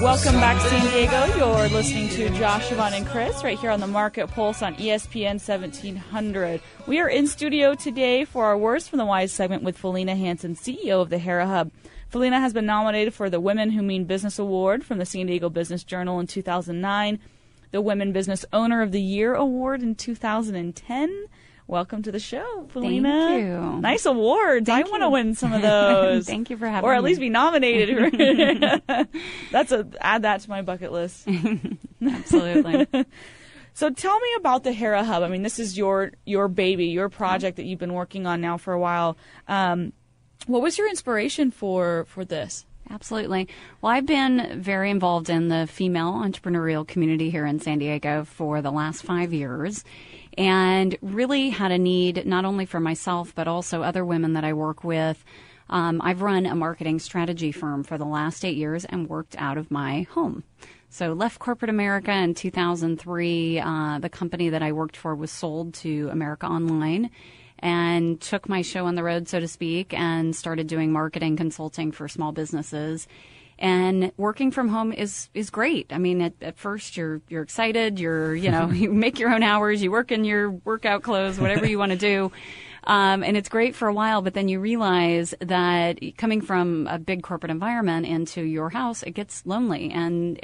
Welcome back, San Diego. You're listening to Josh, Siobhan, and Chris right here on the Market Pulse on ESPN 1700. We are in studio today for our Words from the Wise segment with Felina Hansen, CEO of the Hera Hub. Felina has been nominated for the Women Who Mean Business Award from the San Diego Business Journal in 2009, the Women Business Owner of the Year Award in 2010. Welcome to the show, Felina. Thank you. Nice awards. I want to win some of those. Thank you for having me. Or at least be nominated. Add that to my bucket list. Absolutely. So tell me about the Hera Hub. I mean, this is your baby, your project that you've been working on now for a while. What was your inspiration for this? Absolutely. Well, I've been very involved in the female entrepreneurial community here in San Diego for the last 5 years, and really had a need not only for myself but also other women that I work with. I've run a marketing strategy firm for the last 8 years and worked out of my home. So left corporate America in 2003. The company that I worked for was sold to America Online, and took my show on the road, so to speak, and started doing marketing consulting for small businesses. And working from home is great. I mean, at first you're excited. You make your own hours. You work in your workout clothes, whatever you want to do. And it's great for a while, but then you realize that coming from a big corporate environment into your house, it gets lonely and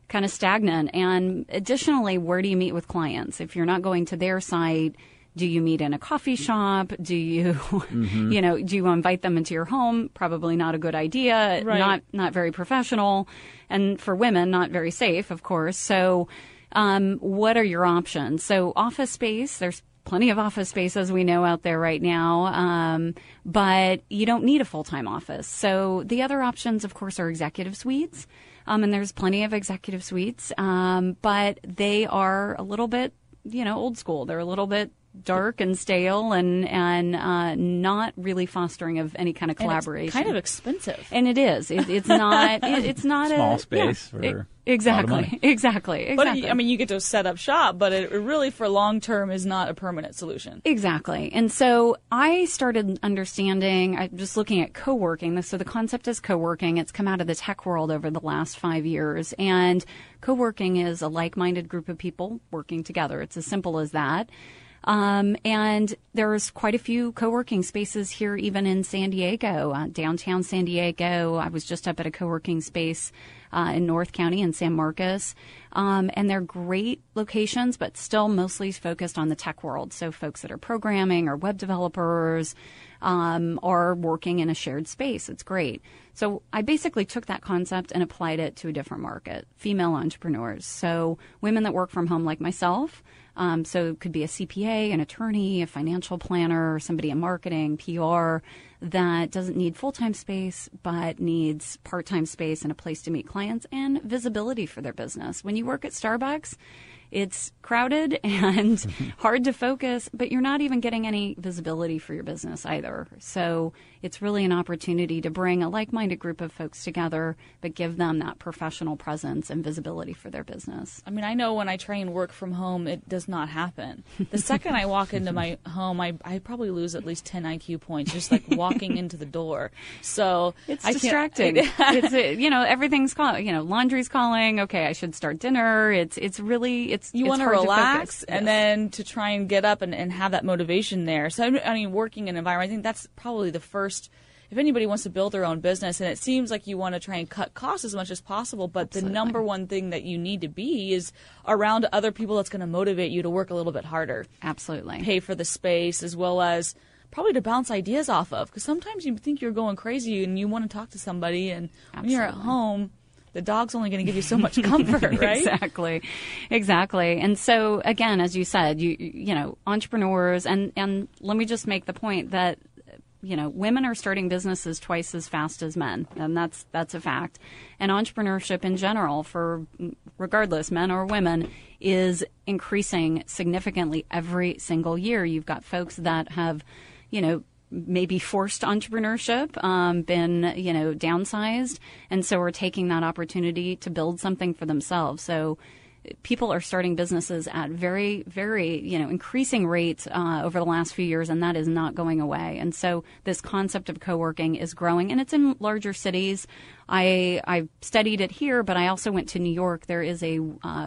kind of stagnant. And additionally, where do you meet with clients? If you're not going to their site, do you meet in a coffee shop? Do you, do you invite them into your home? Probably not a good idea. Right. Not very professional. And for women, not very safe, of course. So, what are your options? So office space, there's plenty of office space, as we know, out there right now. But you don't need a full-time office. So the other options, of course, are executive suites. And there's plenty of executive suites. But they are a little bit, old school. They're a little bit dark and stale and not really fostering of any kind of collaboration. It's kind of expensive. And it is. It's not. It's not small space for exactly. But I mean, you get to set up shop, but it really for long term is not a permanent solution. Exactly. And so I started understanding. I'm just looking at co-working. So the concept is co-working. It's come out of the tech world over the last 5 years, and co-working is a like-minded group of people working together. It's as simple as that. And there's quite a few co-working spaces here, even in San Diego, downtown San Diego. I was just up at a co-working space in North County in San Marcos. And they're great locations, but still mostly focused on the tech world. So folks that are programming or web developers are working in a shared space. It's great. So I basically took that concept and applied it to a different market, female entrepreneurs. So women that work from home like myself. So it could be a CPA, an attorney, a financial planner, somebody in marketing, PR, that doesn't need full-time space but needs part-time space and a place to meet clients and visibility for their business. When you work at Starbucks, it's crowded and hard to focus, but you're not even getting any visibility for your business either. So it's really an opportunity to bring a like-minded group of folks together, but give them that professional presence and visibility for their business. I mean, I know when I try and work from home, it does not happen. The second I walk into my home, I probably lose at least 10 IQ points just like walking into the door. So it's distracting. Everything's calling. Laundry's calling. Okay, I should start dinner. It's really you want to relax and then to try and get up and have that motivation there. So I mean, working in an environment, I think that's probably the first. If anybody wants to build their own business, and it seems like you want to try and cut costs as much as possible, but Absolutely. The number one thing that you need to be is around other people that's going to motivate you to work a little bit harder. Absolutely. Pay for the space as well as probably to bounce ideas off of, because sometimes you think you're going crazy and you want to talk to somebody, and Absolutely. when you're at home, the dog's only going to give you so much comfort, right? Exactly. And so, again, as you said, you entrepreneurs, and let me just make the point that, women are starting businesses twice as fast as men, and that's a fact. And entrepreneurship in general, for regardless, men or women, is increasing significantly every single year. You've got folks that have, maybe forced entrepreneurship, been, downsized, and so are taking that opportunity to build something for themselves. So people are starting businesses at very, very, increasing rates over the last few years, and that is not going away. And so this concept of co-working is growing, and it's in larger cities. I studied it here, but I also went to New York. There is a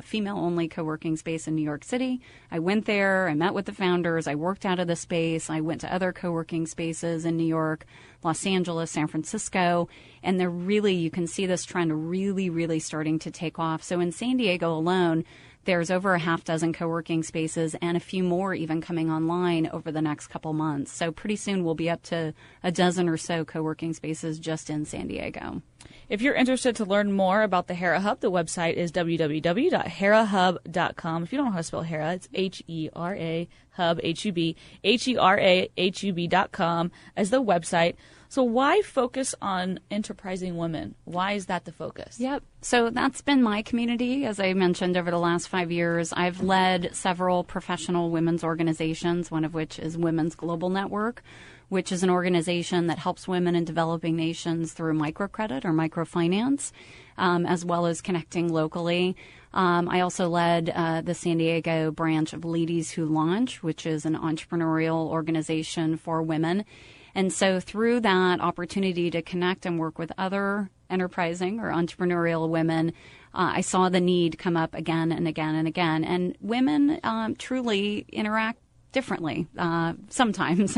female-only co-working space in New York City. I went there. I met with the founders. I worked out of the space. I went to other co-working spaces in New York, Los Angeles, San Francisco, and they're really, you can see this trend really, really starting to take off. So in San Diego alone, there's over a half dozen co-working spaces and a few more even coming online over the next couple months. So pretty soon we'll be up to a dozen or so co-working spaces just in San Diego. If you're interested to learn more about the Hera Hub, the website is www.herahub.com. If you don't know how to spell Hera, it's Hera, Hub, H-U-B, HERAHUB.com as the website. So why focus on enterprising women? Why is that the focus? Yep. So that's been my community. As I mentioned, over the last 5 years, I've led several professional women's organizations, one of which is Women's Global Network, which is an organization that helps women in developing nations through microcredit or microfinance, as well as connecting locally. I also led the San Diego branch of Ladies Who Launch, which is an entrepreneurial organization for women. And so through that opportunity to connect and work with other enterprising or entrepreneurial women, I saw the need come up again and again and again. And women truly interact differently sometimes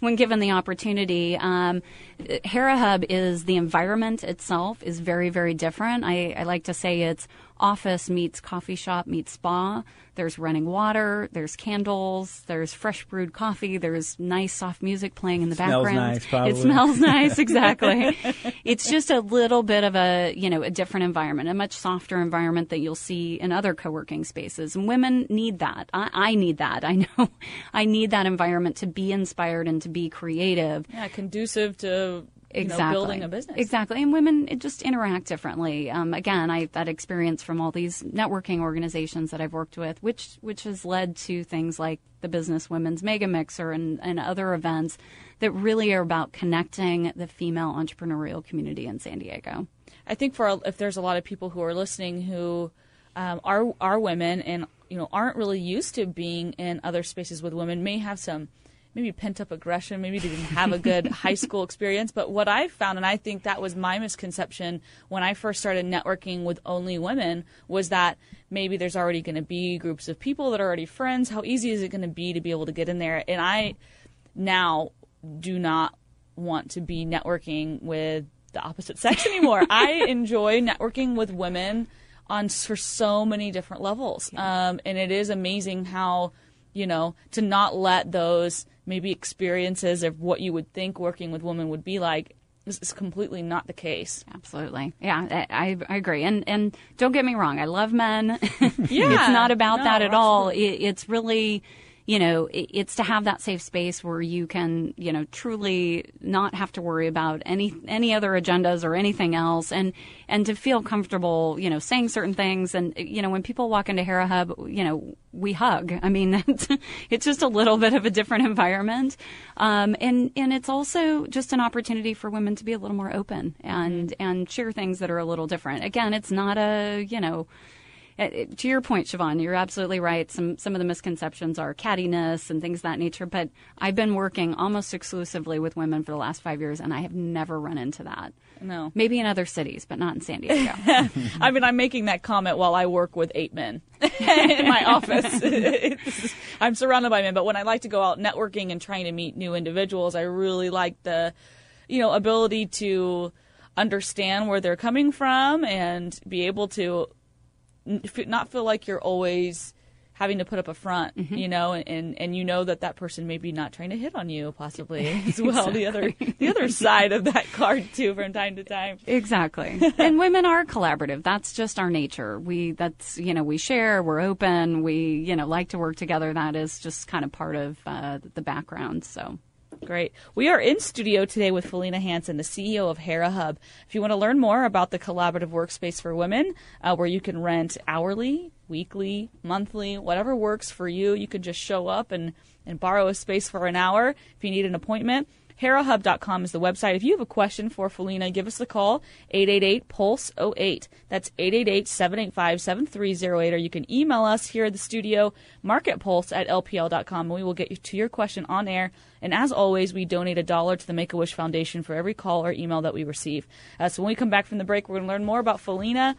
when given the opportunity. Hera Hub is the environment itself is very, very different. I like to say it's office meets coffee shop meets spa. There's running water, there's candles, there's fresh brewed coffee, there's nice soft music playing in the background. Nice, probably. It smells nice, exactly. It's just a little bit of a different environment, a much softer environment that you'll see in other co-working spaces. And women need that. I need that. I know I need that environment to be inspired and to be creative. Yeah, conducive to building a business. Exactly. And women just interact differently. Again, that experience from all these networking organizations that I've worked with, which has led to things like the Business Women's Mega Mixer and other events that really are about connecting the female entrepreneurial community in San Diego. I think if there's a lot of people who are listening who are women and aren't really used to being in other spaces with women, may have some maybe pent-up aggression, maybe they didn't have a good high school experience. But what I found, and I think that was my misconception when I first started networking with only women, was that maybe there's already going to be groups of people that are already friends. How easy is it going to be be able to get in there? And I now do not want to be networking with the opposite sex anymore. I enjoy networking with women for so many different levels. And it is amazing how, to not let those maybe experiences of what you would think working with women would be like. This is completely not the case. Absolutely. Yeah, I agree. And don't get me wrong, I love men. Yeah, it's not about that at all. Absolutely. It's really, it's to have that safe space where you can, truly not have to worry about any other agendas or anything else, and to feel comfortable, saying certain things. And, when people walk into Hera Hub, we hug. I mean, it's just a little bit of a different environment. And it's also just an opportunity for women to be a little more open and share things that are a little different. Again, it's not to your point, Siobhan, you're absolutely right. Some of the misconceptions are cattiness and things of that nature, but I've been working almost exclusively with women for the last 5 years, and I have never run into that. No. Maybe in other cities, but not in San Diego. I mean, I'm making that comment while I work with 8 men in my office. I'm surrounded by men, but when I like to go out networking and trying to meet new individuals, I really like the, ability to understand where they're coming from and be able to not feel like you're always having to put up a front, and that person may be not trying to hit on you possibly as well. Exactly. The other side of that card too from time to time. Exactly. And women are collaborative. That's just our nature. We share, we're open, we, like to work together. That is just kind of part of the background. So. Great. We are in studio today with Felina Hansen, the CEO of Hera Hub. If you want to learn more about the collaborative workspace for women, where you can rent hourly, weekly, monthly, whatever works for you, you can just show up and borrow a space for an hour if you need an appointment. HeraHub.com is the website. If you have a question for Felina, give us a call, 888-PULSE-08. That's 888-785-7308. Or you can email us here at the studio, marketpulse@lpl.com, and we will get you to your question on air. And as always, we donate $1 to the Make-A-Wish Foundation for every call or email that we receive. So when we come back from the break, we're going to learn more about Felina.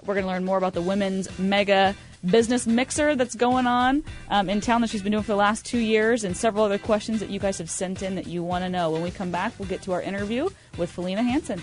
We're going to learn more about the women's mega business mixer that's going on in town that she's been doing for the last 2 years, and several other questions that you guys have sent in that you want to know. When we come back, we'll get to our interview with Felina Hansen.